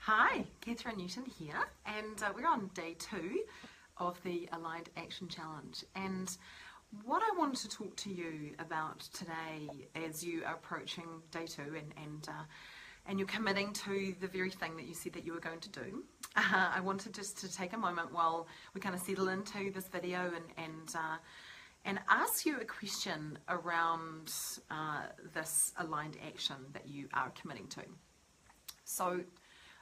Hi, Catherine Newton here, and we're on day 2 of the Aligned Action Challenge. And what I wanted to talk to you about today, as you are approaching day 2 and you're committing to the very thing that you said that you were going to do, I wanted just to take a moment while we kind of settle into this video and ask you a question around this aligned action that you are committing to. So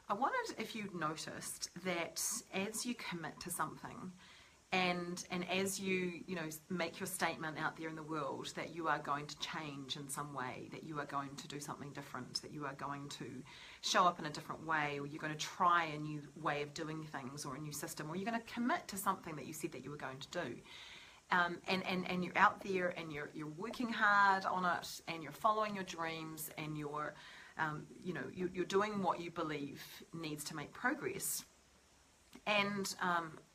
I wondered if you'd noticed that as you commit to something and as you make your statement out there in the world that you are going to change in some way, that you are going to do something different, that you are going to show up in a different way, or you're going to try a new way of doing things or a new system, or you're going to commit to something that you said that you were going to do. And you're out there and you're working hard on it and you're following your dreams and you're doing what you believe needs to make progress. And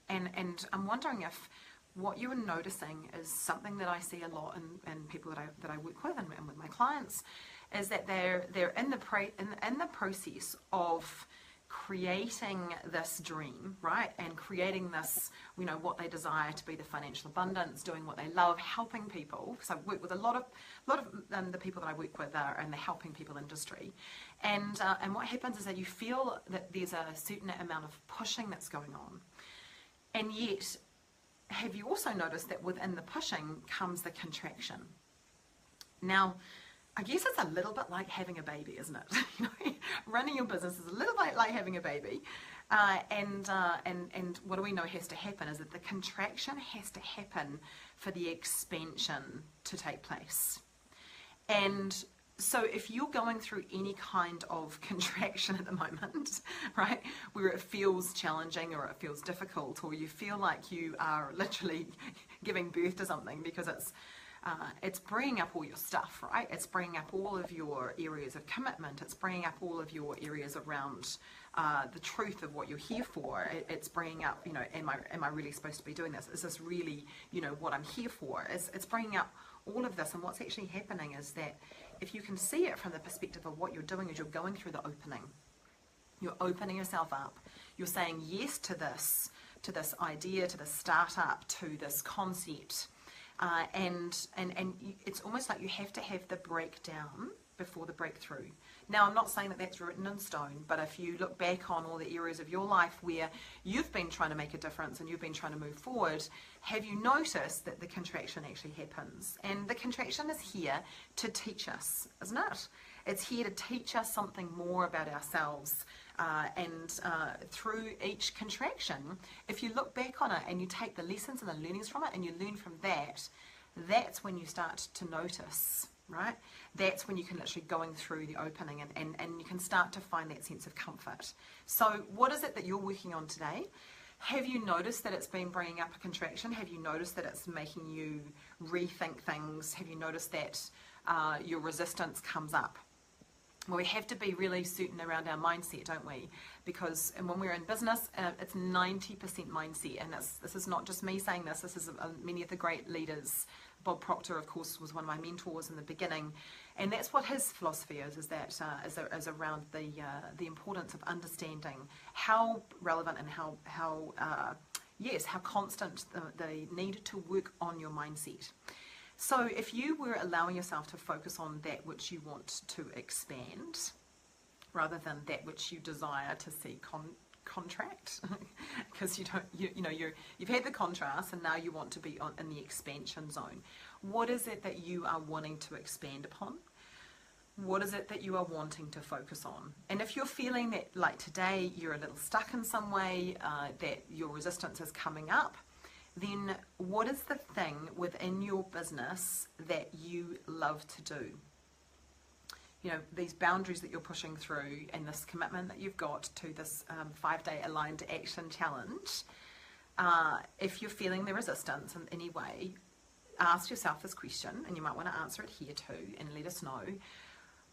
I'm wondering if what you are noticing is something that I see a lot in people that I work with and with my clients, is that they're in the process of creating this dream, right? And creating this, what they desire to be, the financial abundance, doing what they love, helping people. So I work with a lot of the people that I work with are in the helping people industry. And what happens is that you feel that there's a certain amount of pushing that's going on. And yet, have you also noticed that within the pushing comes the contraction? Now, I guess it's a little bit like having a baby, isn't it? Running your business is a little bit like having a baby. And what do we know has to happen is that the contraction has to happen for the expansion to take place. And so if you're going through any kind of contraction at the moment, right, where it feels challenging or it feels difficult, or you feel like you are literally giving birth to something because it's bringing up all your stuff, right? It's bringing up all of your areas of commitment. It's bringing up all of your areas around the truth of what you're here for. It's bringing up, am I really supposed to be doing this? Is this really, what I'm here for? It's bringing up all of this. And what's actually happening is that if you can see it from the perspective of what you're doing is you're going through the opening. You're opening yourself up. You're saying yes to this idea, to this startup, to this concept. And it's almost like you have to have the breakdown before the breakthrough. Now, I'm not saying that that's written in stone, but if you look back on all the areas of your life where you've been trying to make a difference and you've been trying to move forward, have you noticed that the contraction actually happens? And the contraction is here to teach us, isn't it? It's here to teach us something more about ourselves. And through each contraction, if you look back on it and you take the lessons and the learnings from it and you learn from that, that's when you start to notice, right? That's when you can literally going through the opening and you can start to find that sense of comfort. So what is it that you're working on today? Have you noticed that it's been bringing up a contraction? Have you noticed that it's making you rethink things? Have you noticed that your resistance comes up? Well, we have to be really certain around our mindset, don't we? Because when we're in business, it's 90% mindset. And this is not just me saying this. This is many of the great leaders. Bob Proctor, of course, was one of my mentors in the beginning. And that's what his philosophy is around the importance of understanding how relevant and how constant the need to work on your mindset. So if you were allowing yourself to focus on that which you want to expand rather than that which you desire to see contract, because you've had the contrast and now you want to be in the expansion zone. What is it that you are wanting to expand upon? What is it that you are wanting to focus on? And if you're feeling that like today you're a little stuck in some way, that your resistance is coming up, then what is the thing within your business that you love to do? These boundaries that you're pushing through and this commitment that you've got to this 5-day aligned action challenge, if you're feeling the resistance in any way, ask yourself this question, and you might want to answer it here too, and let us know.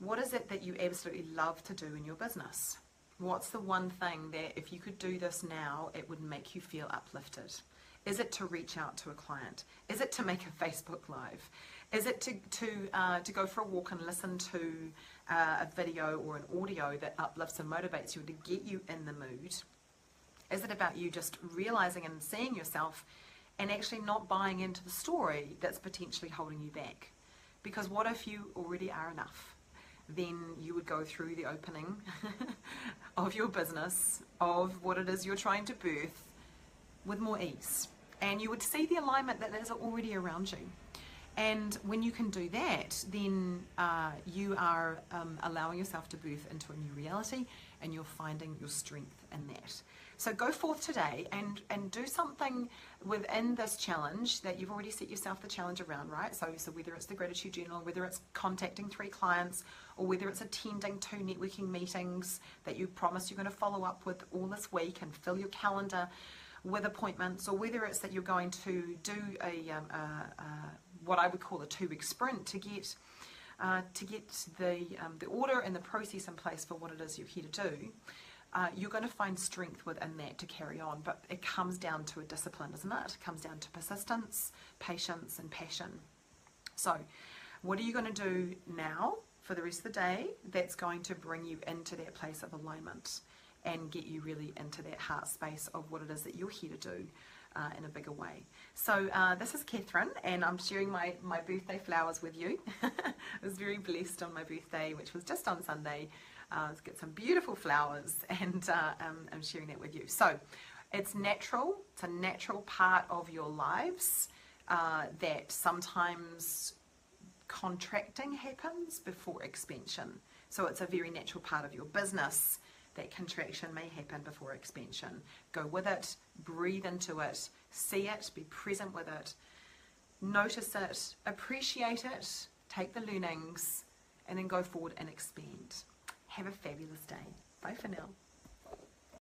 What is it that you absolutely love to do in your business? What's the one thing that if you could do this now, it would make you feel uplifted? Is it to reach out to a client? Is it to make a Facebook Live? Is it to go for a walk and listen to a video or an audio that uplifts and motivates you to get you in the mood? Is it about you just realizing and seeing yourself and actually not buying into the story that's potentially holding you back? Because what if you already are enough? Then you would go through the opening of your business, of what it is you're trying to birth, with more ease. And you would see the alignment that is already around you. And when you can do that, then you are allowing yourself to birth into a new reality, and you're finding your strength in that. So go forth today and do something within this challenge that you've already set yourself the challenge around, right? So whether it's the gratitude journal, whether it's contacting 3 clients, or whether it's attending 2 networking meetings that you promise you're going to follow up with all this week and fill your calendar with appointments, or whether it's that you're going to do what I would call a 2-week sprint to get the order and the process in place for what it is you're here to do. You're going to find strength within that to carry on, but it comes down to a discipline, isn't it? It comes down to persistence, patience, and passion. So what are you going to do now for the rest of the day that's going to bring you into that place of alignment and get you really into that heart space of what it is that you're here to do in a bigger way? So this is Catherine, and I'm sharing my birthday flowers with you. I was very blessed on my birthday, which was just on Sunday. Let's get some beautiful flowers, and I'm sharing that with you. So it's natural. It's a natural part of your lives that sometimes contracting happens before expansion. So it's a very natural part of your business that contraction may happen before expansion. Go with it, breathe into it, see it, be present with it, notice it, appreciate it, take the learnings, and then go forward and expand. Have a fabulous day. Bye for now.